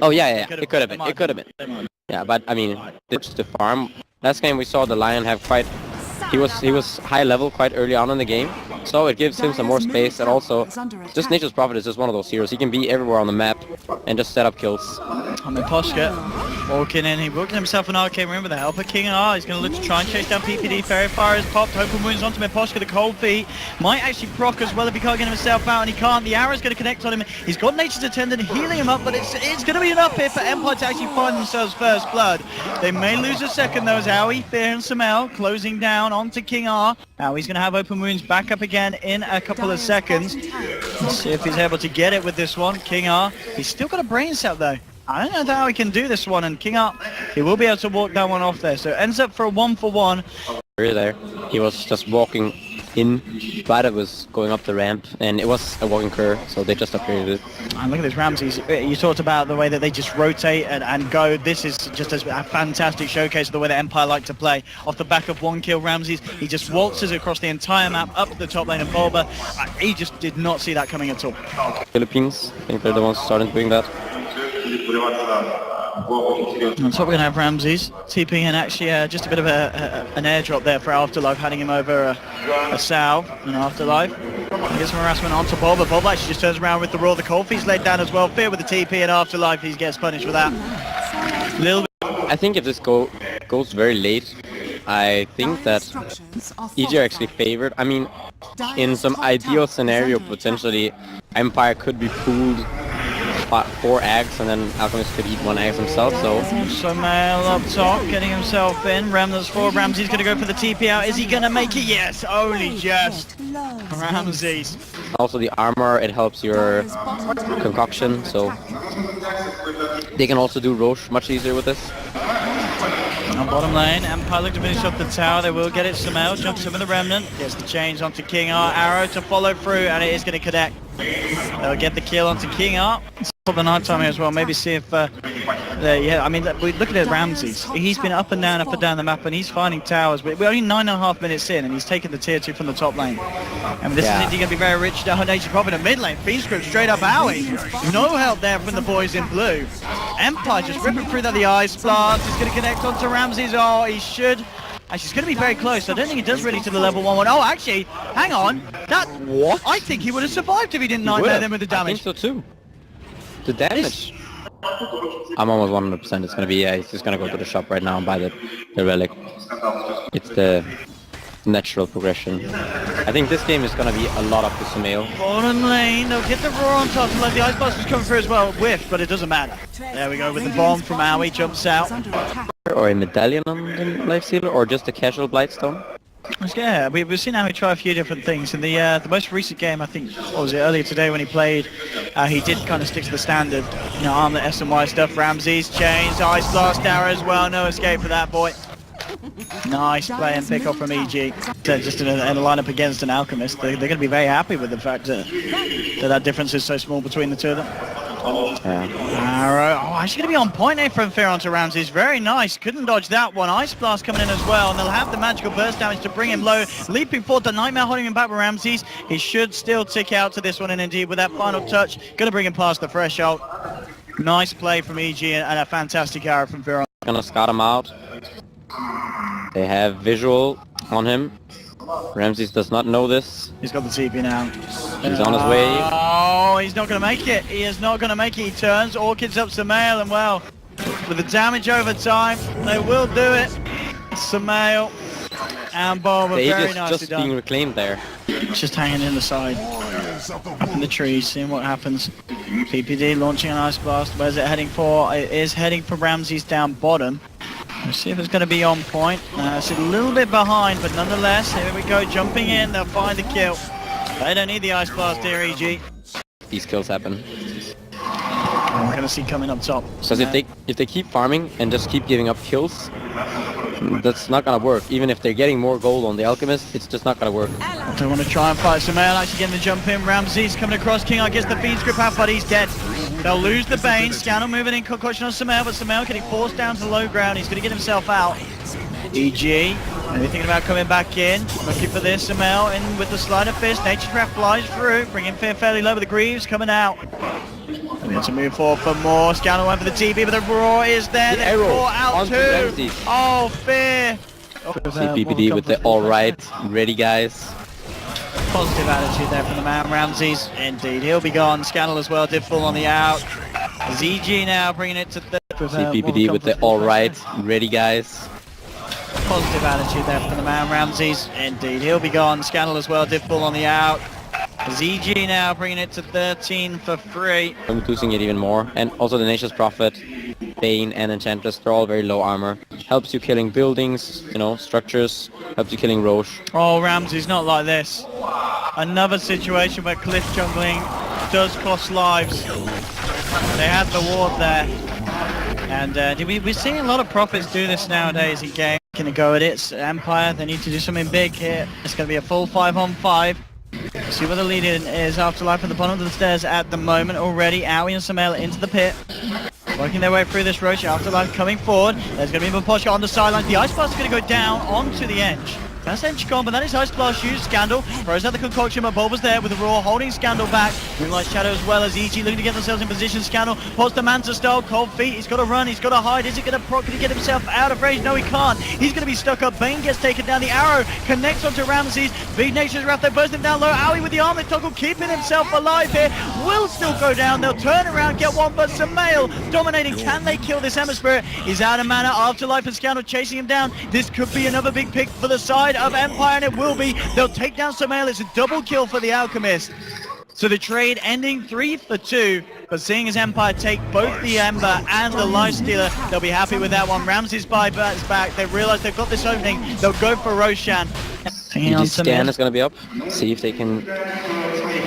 Oh yeah, it could have been. It could have been. Yeah, but I mean, it's the farm. Last game we saw the Lion have quite. He was high level quite early on in the game, so it gives him some more space. And also, just Nature's Prophet is just one of those heroes. He can be everywhere on the map and just set up kills. I mean, Poshka walking in, he booked himself an arcade room with the help of King R. He's going to look to try and chase down PPD. Fairy Fire is popped, open wounds onto Miposhka. The cold feet might actually proc as well if he can't get himself out, and he can't. The arrow's going to connect on him. He's got Nature's Attendant healing him up, but it's going to be enough here for Empire to actually find themselves first blood. They may lose a second though, as Aoi, Fear and Samel closing down onto King R. Now he's going to have open wounds back up again in a couple of seconds. Let's see if he's able to get it with this one. King R, he's still got a brain cell though. I don't know how he can do this one, and King R, he will be able to walk that one off there. So it ends up for a 1-for-1. There, he was just walking in, but it was going up the ramp, and it was a walking curve, so they just upgraded it. And look at this Ramses. You talked about the way that they just rotate and go. This is just a fantastic showcase of the way that Empire like to play. Off the back of one kill, Ramses, he just waltzes across the entire map up to the top lane of Bulba. He just did not see that coming at all. Philippines, I think they're the ones starting doing that. On top we're going to have Ramses TPing in actually just a bit of an airdrop there for Afterlife, handing him over a salve in Afterlife. He gets some harassment onto Bulba. Bulba actually just turns around with the roar. The cold feet's laid down as well. Fear with the TP and Afterlife, he gets punished for that. Little bit. I think if this goes very late, I think that GeGe are actually favored. I mean, in some ideal scenario, potentially Empire could be fooled 4 eggs, and then Alchemist could eat 1 egg himself, so... Samel up top, getting himself in. Remnants 4, Ramses going to go for the TP out. Is he going to make it? Yes, only just. Ramses. Also the armor, it helps your concoction, so... They can also do Roche much easier with this. On bottom lane, Empire look to finish off the tower. They will get it. Samel jumps in with the Remnant. Gets the chains onto King R. Arrow to follow through, and it is going to connect. They'll get the kill onto King R. For the night time here as well. Maybe see if... yeah, I mean, look at Ramses. He's been up and down the map, and he's finding towers. But we're only 9.5 minutes in, and he's taken the tier 2 from the top lane. And this is indeed going to be very rich down on Nature's Prophet in mid lane. Fiend Script straight up Aoi. No help there from the boys in blue. Empire just ripping through that. The Ice Blast is going to connect onto Ramses. Oh, he should... Actually, it's going to be very close. I don't think he does really to the level 1-1. Oh, actually, hang on. That... What? I think he would have survived if he didn't nightmare them with the damage. I think so too. The damage. I'm almost 100% it's gonna be, he's just gonna go to the shop right now and buy the relic. It's the natural progression. I think this game is gonna be a lot of the Sumail. Bottom lane, they'll get the roar on top. Like the Ice Blast is coming through as well. Whiffed, but it doesn't matter. There we go with the bomb from Aoi, jumps out. Or a medallion on the life sealer, or just a casual Blightstone. Yeah, we've seen how he try a few different things. In the most recent game, I think, what was it, earlier today when he played, he did kind of stick to the standard, you know, armlet S and Y stuff. Ramses, chains, Ice Blast, arrow as well. No escape for that boy. Nice play and pick off from EG. Just in a lineup against an Alchemist, they're going to be very happy with the fact that difference is so small between the two of them. Arrow, actually going to be on point there from Fear onto Ramses. Very nice, couldn't dodge that one. Ice Blast coming in as well, and they'll have the magical burst damage to bring him low. Leaping forward, the Nightmare holding him back with Ramses. He should still tick out to this one, and indeed with that final touch, going to bring him past the threshold. Nice play from EG and a fantastic arrow from Fear. Gonna scout him out. They have visual on him. Ramses does not know this. He's got the TP now. He's on his way. Oh, he's not going to make it. He is not going to make it. He turns. Orchid's up Sumail, and well, with the damage over time, they will do it. Sumail and Bob are very nicely done. Being reclaimed there. Just hanging in the side. Up in the trees, seeing what happens. PPD launching an Ice Blast. Where's it heading for? It is heading for Ramses down bottom. Let's see if it's going to be on point. It's a little bit behind, but nonetheless, here we go, jumping in, they'll find the kill. They don't need the Ice Blast here, EG. These kills happen. We're going to see coming up top. Because if they keep farming and just keep giving up kills, that's not going to work. Even if they're getting more gold on the Alchemist, it's just not going to work. They want to try and fight Sumail, actually getting the jump in. Ramses coming across, King R gets the Fiend Script out, but he's dead. They'll lose the Bane. Scannel moving in, concoction on Sumail, but Sumail getting forced down to the low ground. He's going to get himself out. EG, maybe thinking about coming back in. Looking for this, Sumail in with the Slider Fist. Nature Trap flies through, bringing Fear fairly low with the Greaves coming out. Looking to move forward for more. Scandal went for the TP, but the Raw is there. The arrow Raw out onto too. Ramsey. Oh, fear. CPPD with the alright. Ready, guys. Positive attitude there from the man, Ramses. Indeed, he'll be gone. Scandal as well, did fall on the out. GeGe now bringing it to the... CPPD with the alright. Ready, guys. Positive attitude there from the man, Ramses. Indeed, he'll be gone. Scandal as well, did fall on the out. GeGe now bringing it to 13 for free. I'm losing it even more. And also the Nature's Prophet, Bane and Enchantress, they're all very low armor. Helps you killing buildings, you know, structures. Helps you killing Roche. Oh, Ramsey's not like this. Another situation where cliff jungling does cost lives. They had the ward there. And we're seeing a lot of Prophets do this nowadays in game. Gonna go at it. Empire, they need to do something big here. It's gonna be a full 5-on-5. See where the lead in is. Afterlife at the bottom of the stairs at the moment already. Owie and Samel into the pit. Working their way through this Roche. Afterlife coming forward. There's going to be Poshka on the sidelines. The Ice Blast is going to go down onto the edge. That's Edge gone, but that is Ice Blast used. Scandal throws out the concoction, but Bulba's there with the Raw holding Scandal back. Moonlight Shadow as well as GeGe looking to get themselves in position. Scandal pots the Manta style, cold feet. He's got to run, he's got to hide. Is he going to proc? Can he get himself out of range? No, he can't. He's going to be stuck up. Bane gets taken down. The arrow connects onto Ramses. Big Nature's Wrath, they burst him down low. Owie with the armor toggle, keeping himself alive here. Will still go down. They'll turn around, get one, but Samael dominating. Can they kill this Emma Spirit? He's out of mana. Afterlife and Scandal chasing him down. This could be another big pick for the side of Empire, and it will be. They'll take down Samael. It's a double kill for the Alchemist. So the trade ending 3 for 2, but seeing as Empire take both the Ember and the Lifestealer, they'll be happy with that one. Ramses buybacks back. They realize they've got this opening. They'll go for Roshan. GeGe scan is going to be up. See if they can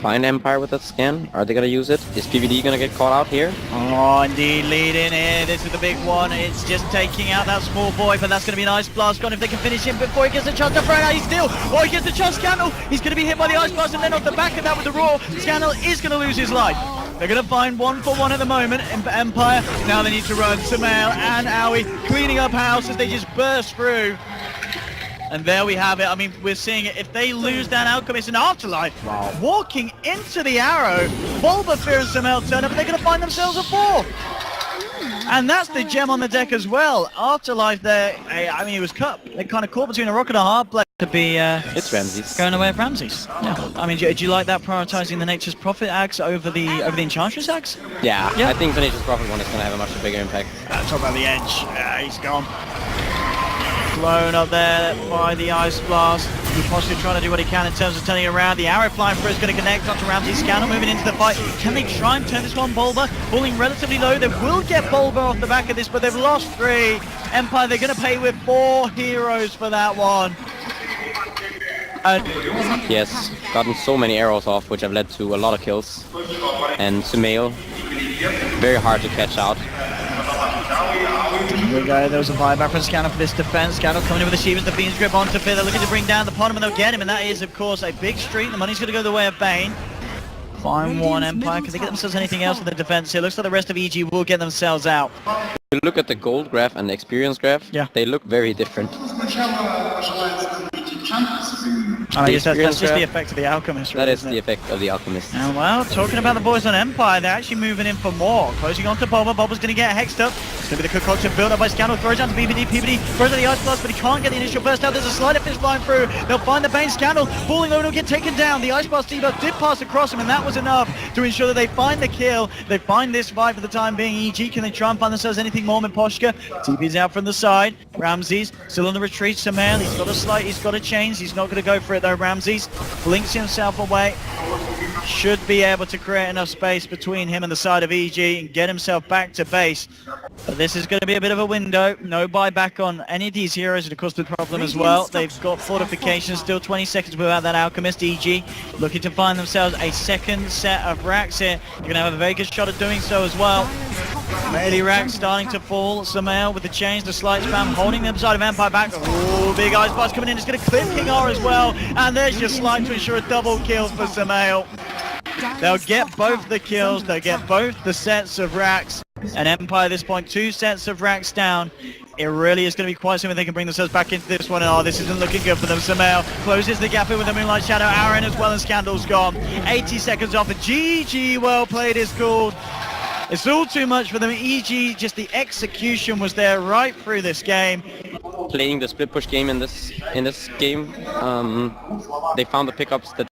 find Empire with that scan. Are they going to use it? Is PVD going to get caught out here? Oh, indeed, lead in here. This is the big one. It's just taking out that small boy, but that's going to be an Ice Blast gone if they can finish him before he gets a chance to throw it out. He's still. Oh, he gets a chance. Scandal. He's going to be hit by the Ice Blast, and then off the back of that with the Raw, Scandal is going to lose his life. They're going to find 1-for-1 at the moment in Empire. Now they need to run. Samael and Owie cleaning up house as they just burst through. And there we have it. I mean, we're seeing it. If they lose that Alchemist in Afterlife, walking into the arrow, Bulba, Fear and Samael turn up, and they're going to find themselves a 4. And that's the gem on the deck as well. Afterlife there, I mean, he was cut. They kind of caught between a rock and a hard place to be it's Ramses. Going away at Ramses. Yeah. I mean, do you like that prioritizing the Nature's Prophet axe over the Enchantress axe? Yeah, I think the Nature's Prophet one is going to have a much bigger impact. Talk about the edge. He's gone. Blown up there by the Ice Blast. Possibly trying to do what he can in terms of turning around. The arrow flying through is going to connect onto Ramsey. Scandal moving into the fight. Can they try and turn this one? Bulba falling relatively low. They will get Bulba off the back of this, but they've lost 3. Empire, they're going to pay with 4 heroes for that one. Yes, gotten so many arrows off, which have led to a lot of kills. And Sumail, very hard to catch out. Here we go, there was a buyback from Scandal for this defense. Scandal coming in with the Shivas, the Fiend's Grip onto Fear. They're looking to bring down the Ponem, and they'll get him, and that is, of course, a big streak. The money's going to go the way of Bane. Fine one, Empire. Can they get themselves anything else in the defense here? Looks like the rest of EG will get themselves out. If you look at the gold graph and the experience graph, they look very different. I guess that's just the effect of the Alchemist, really, that is the effect of the Alchemist. And well, talking about the boys on Empire, they're actually moving in for more. Closing on to Bulba. Bulba's going to get hexed up. It's going to be the concoction built up by Scandal. Throws down to PVD. PVD throws out the Ice Blast, but he can't get the initial burst out. There's a Slider Fish flying through. They'll find the Bane. Scandal falling over and get taken down. The Ice Blast debuff did pass across him, and that was enough to ensure that they find the kill. They find this fight for the time being. EG, can they try and find themselves anything more? Poshka. TP's out from the side. Ramses still on the retreat. Samael, he's got a slight, he's got a chains. He's not going to go for it though. Ramses blinks himself away. Should be able to create enough space between him and the side of EG and get himself back to base. But this is going to be a bit of a window. No buyback on any of these heroes, and of course the problem as well, they've got fortifications, still 20 seconds without that Alchemist. EG looking to find themselves a second set of racks here. You're going to have a very good shot at doing so as well. Melee rack starting to fall. Samael with the chains, the slight spam, holding them side of Empire back. Oh, big Ice Blast coming in. It's going to clip King R as well. And there's your slide to ensure a double kill for Samael. They'll get both the kills. They'll get both the sets of racks. And Empire at this point, 2 sets of racks down. It really is going to be quite soon when they can bring themselves back into this one. Oh, this isn't looking good for them. Samael closes the gap in with the Moonlight Shadow. Aaron as well, and Scandal's gone. 80 seconds off. GeGe, well played is called. It's all too much for them. EG, just the execution was there right through this game. Playing the split push game in this game, they found the pickups that